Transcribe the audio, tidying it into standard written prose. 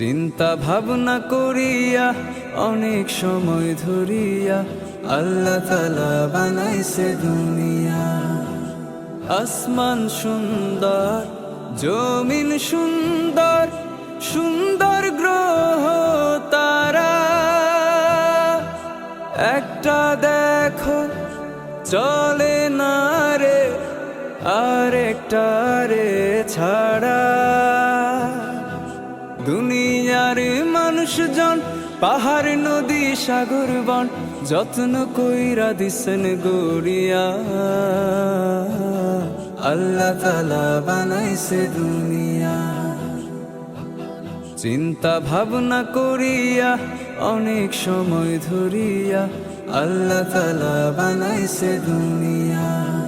চিন্তা ভাবনা করিয়া অনেক সময় ধরিয়া আল্লাহ তাআলা বানাইছে দুনিয়া। আসমান সুন্দর, জমিন সুন্দর, সুন্দর গ্রহ তারা, একটা দেখো চলে না রে আরেকটা রে ছাড়া। দুনিয়ার মানুষজন পাহাড় নদী সাগর বন যত্ন কইরা দিছেন গড়িয়া। আল্লাহ তাআলা বানাইছে দুনিয়া। চিন্তা ভাবনা করিয়া অনেক সময় ধরিয়া আল্লাহ তাআলা বানাইছে দুনিয়া।